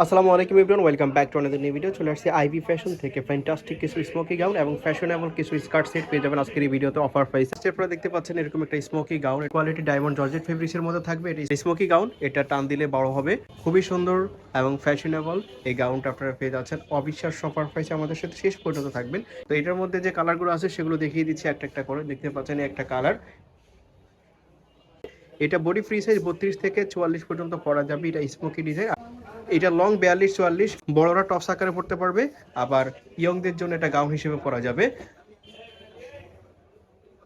আসসালামু আলাইকুম everyone, welcome back to another new video. চলে আসছে আইভি ফ্যাশন থেকে ফ্যান্টাস্টিক কিছু স্মোকি গাউন এবং ফ্যাশনেবল কিছু স্কার্ট সেট পেয়ে যাবেন আজকের এই ভিডিওতে অফার প্রাইসে। আপনারা দেখতে পাচ্ছেন এরকম একটা smoky gown, quality diamond georgette ফেব্রিক্সের মধ্যে থাকবে। এটি স্মোকি গাউন, এটা টান দিলে বড় হবে, খুবই সুন্দর এবং ফ্যাশনেবল এই গাউনটা আপনারা পেয়ে যাচ্ছেন অবিশ্বাস্য অফার প্রাইসে। আমাদের সাথে শেষ পর্যন্ত থাকবেন। তো এটার মধ্যে যে কালারগুলো আছে সেগুলো দেখিয়ে দিচ্ছি একটা একটা করে। দেখতে পাচ্ছেন একটা কালার, এটা বডি ফ্রি সাইজ 32 থেকে 44 পর্যন্ত পরা যাবে। এটা স্মোকি ডিজাইন, এটা লং 42-44, বড়রা টপস আকারে পড়তে পারবে, আবার ইয়ংদের জন্য এটা গাউন হিসেবে পরা যাবে।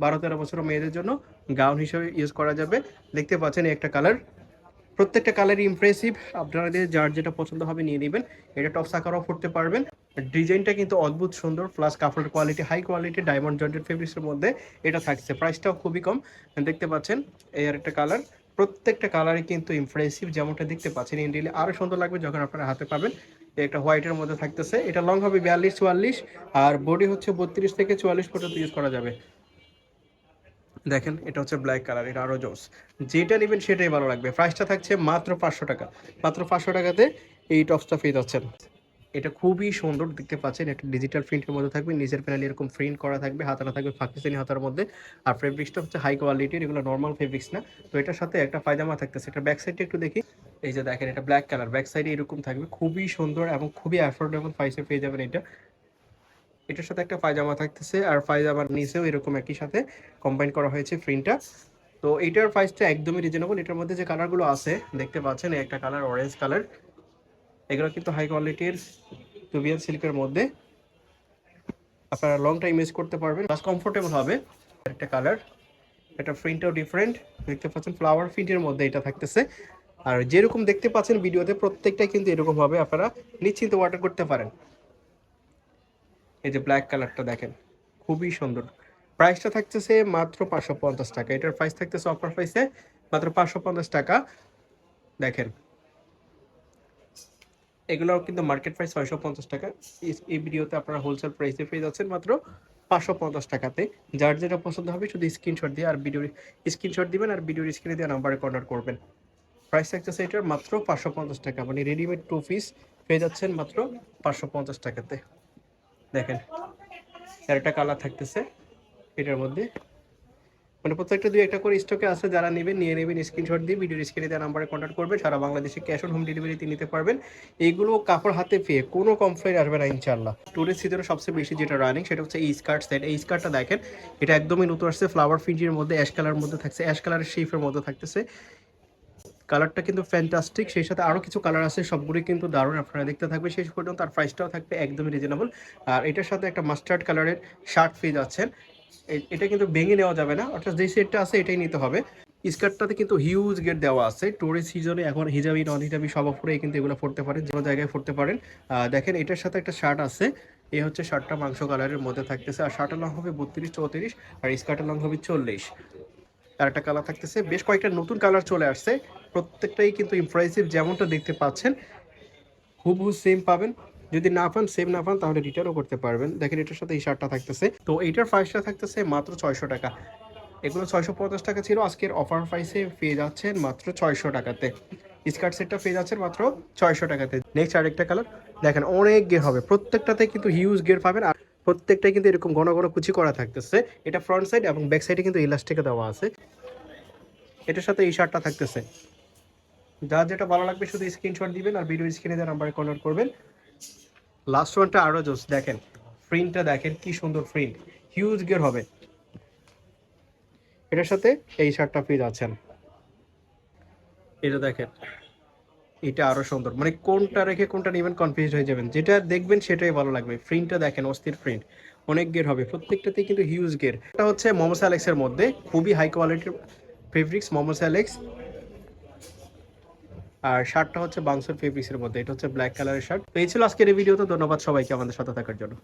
12-13 বছর মেয়েদের জন্য গাউন হিসেবে ইউজ করা যাবে। দেখতে পাচ্ছেন একটা কালার, প্রত্যেকটা কালারই ইমপ্রেসিভ। আপনাদের যার যেটা পছন্দ হবে নিয়ে নেবেন। এটা টপস আকারও পড়তে পারবেন। ডিজাইনটা কিন্তু অদ্ভুত সুন্দর, প্লাস কাপড়ের quality high quality diamond georgette ফেব্রিক্সের মধ্যে এটা থাকছে। প্রাইসটাও খুবই কম। দেখতে পাচ্ছেন এই আর একটা কালার, প্রত্যেকটা কালারই কিন্তু ইমপ্রেসিভ। যেমনটা দেখতে পাচ্ছেন ইন্ডিয়ালে আরও সুন্দর লাগবে যখন আপনারা হাতে পাবেন। একটা হোয়াইটের মধ্যে থাকতেছে, এটা লং হবে 42-44 আর বডি হচ্ছে 32 থেকে 44 পর্যন্ত ইউজ করা যাবে। দেখেন এটা হচ্ছে ব্ল্যাক কালার, এটা আরও জোস। যেটা নেবেন সেটাই ভালো লাগবে। প্রাইসটা থাকছে মাত্র 500 টাকা। মাত্র 500 টাকাতে এই টপসটা পেয়ে যাচ্ছেন। এটা খুবই সুন্দর, দেখতে পাচ্ছেন একটা ডিজিটাল প্রিন্টের মধ্যে থাকবে, নিচের প্যানেলে এরকম প্রিন্ট করা থাকবে, হাতাটা থাকবে পাকিস্তানি হাতার মধ্যে। আর ফেব্রিক্সটা হচ্ছে হাই কোয়ালিটির, এগুলো নর্মাল ফেব্রিক্স না। তো এটার সাথে একটা পায়জামা থাকতেছে। এটা ব্যাক সাইডটা একটু দেখি। এই যে দেখেন এটা ব্ল্যাক কালার, ব্যাক সাইডে এরকম থাকবে, খুবই সুন্দর এবং খুবই অ্যাফোর্ডেবল প্রাইসে পেয়ে যাবেন এটা। এটার সাথে একটা পায়জামা থাকতেছে, আর পায়জামার নিচেও এরকম একই সাথে কম্বাইন করা হয়েছে প্রিন্টটা। তো এইটার প্রাইসটা একদমই রিজনেবল। এটার মধ্যে যে কালারগুলো আছে দেখতে পাচ্ছেন, একটা কালার অরেঞ্জ কালার, এগুলো কিন্তু হাই কোয়ালিটির টুবিয়ান সিল্কের মধ্যে আপনারা লং টাইম ইউজ করতে পারবেন, প্লাস কমফোর্টেবল হবে। একটা কালার, এটা প্রিন্টটাও ডিফারেন্ট, দেখতে পাচ্ছেন ফ্লাওয়ার প্রিন্টের মধ্যে এটা থাকতেছে। আর যেরকম দেখতে পাচ্ছেন ভিডিওতে প্রত্যেকটাই কিন্তু এরকম হবে, আপনারা নিশ্চিন্তে অর্ডার করতে পারেন। এই যে ব্ল্যাক কালারটা দেখেন, খুবই সুন্দর। প্রাইসটা থাকতেছে মাত্র 550 টাকা। এটার প্রাইস থাকতেছে অফার প্রাইসে মাত্র 550 টাকা। দেখেন এগুলোও কিন্তু মার্কেট প্রাইস 650 টাকা। এই ভিডিওতে আপনারা হোলসেল প্রাইসে পেয়ে যাচ্ছেন মাত্র 550 টাকাতে। যার যেটা পছন্দ হবে শুধু স্ক্রিনশট দিয়ে আর ভিডিওর স্ক্রিনশট দিবেন আর ভিডিওর স্ক্রিনে দিয়ে নাম্বারে কন্ট্যাক্ট করবেন। প্রাইস থাকতেছে এটার মাত্র 550 টাকা, মানে রেডিমেড 2 পিস পেয়ে যাচ্ছেন মাত্র 550 টাকাতে। দেখেন আর একটা কালার থাকতেছে এটার মধ্যে, মানে প্রত্যেকটা দুই একটা করে স্টকে আছে। যারা নেবেন নিয়ে নেবেন, স্ক্রিনশট দিয়ে ভিডিওর স্ক্রিনে দেওয়া নাম্বারে কন্ট্যাক্ট করবেন। সারা বাংলাদেশে ক্যাশ অন হোম ডেলিভারিতে নিতে পারবেন। এইগুলো কাপড় হাতে পেয়ে কোনো কমপ্লেন আসবে না ইনশাল্লাহ। টুরিস্ট সিজনে সবচেয়ে বেশি যেটা রানিং সেটা হচ্ছে এই স্কার্ট সেট। এই স্কার্টটা দেখেন, এটা একদমই নতুন আসছে, ফ্লাওয়ার ফিঞ্জির মধ্যে অ্যাশ কালার মধ্যে থাকছে, অ্যাশ কালারের শেফের মধ্যে থাকতেছে। কালারটা কিন্তু ফ্যান্টাস্টিক, সেই সাথে আরও কিছু কালার আছে, সবগুলোই কিন্তু দারুণ। আপনারা দেখতে থাকবে শেষ পর্যন্ত। আর প্রাইসটাও থাকবে একদমই রিজনেবল। আর এটার সাথে একটা মাস্টার্ড কালারের শার্ট পেয়ে যাচ্ছেন। এটা কিন্তু ভেঙে নেওয়া যাবে না, অর্থাৎ যে সেটটা আছে এটাই নিতে হবে। স্কার্টটাতে কিন্তু হিউজ গেট দেওয়া আছে। টুরিস্ট সিজনে এখন হিজাবি নন হিজাবি সব উপরেই কিন্তু এগুলো পড়তে পারেন, যে কোনো জায়গায় পড়তে পারেন। দেখেন এটার সাথে একটা শার্ট আছে, এই হচ্ছে শার্টটা মাংস কালারের মধ্যে থাকতেছে। আর শার্টের লং হবে 32-34 আর স্কার্টের লং হবে 40। আর একটা কালার থাকতেছে, বেশ কয়েকটা নতুন কালার চলে আসছে, প্রত্যেকটাই কিন্তু ইমপ্রেসিভ। যেমনটা দেখতে পাচ্ছেন হুবহু সেম পাবেন। যদি না পান, সেম না পান, তাহলে রিটার্নও করতে পারবেন। দেখেন এটার সাথে এই শার্টটা থাকতেছে। তো এইটার প্রাইসটা থাকতেছে মাত্র 600 টাকা। এগুলো 650 টাকা ছিল, আজকের অফার প্রাইসে পেয়ে যাচ্ছেন মাত্র 600 টাকাতে। স্কার্ট সেটটা পেয়ে যাচ্ছেন মাত্র 600 টাকাতে। নেক্সট আরেকটা কালার দেখেন, অনেক গের হবে, প্রত্যেকটাতে কিন্তু হিউজ গের পাবেন। আর প্রত্যেকটাই কিন্তু এরকম ঘন ঘন কুচি করা থাকতেছে। এটা ফ্রন্ট সাইড এবং ব্যাক সাইডে কিন্তু ইলাস্টিকে দেওয়া আছে। এটার সাথে এই শার্টটা থাকতেছে। যার যেটা ভালো লাগবে শুধু স্ক্রিনশট দিবেন আর ভিডিও স্ক্রিনে দেওয়া নাম্বারে কন্ট্যাক্ট করবেন। লাস্ট ওয়ানটা আরও জোস, দেখেন প্রিন্টটা দেখেন কি সুন্দর প্রিন্ট, হিউজ গের হবে। এটার সাথে এই শার্টটা পেয়ে যাচ্ছেন। এটা দেখেন, এটা আরো সুন্দর, মানে কোনটা রেখে কোনটা নেবেন কনফিউজ হয়ে যাবেন। যেটা দেখবেন সেটাই ভালো লাগবে। প্রিন্টটা দেখেন অস্থির প্রিন্ট, অনেক গের হবে, প্রত্যেকটাতেই কিন্তু হিউজ গের। এটা হচ্ছে মোমো স্যালেক্স এর মধ্যে, খুবই হাই কোয়ালিটির ফেব্রিক্স মোমো স্যালেক্স। আর শার্টটা হচ্ছে বাংসুর ফেব্রিক্সের মধ্যে, এটা হচ্ছে ব্ল্যাক কালারের শার্ট। তো এই ছিল আজকের এই ভিডিওতে। ধন্যবাদ সবাইকে আমাদের সাথে থাকার জন্য।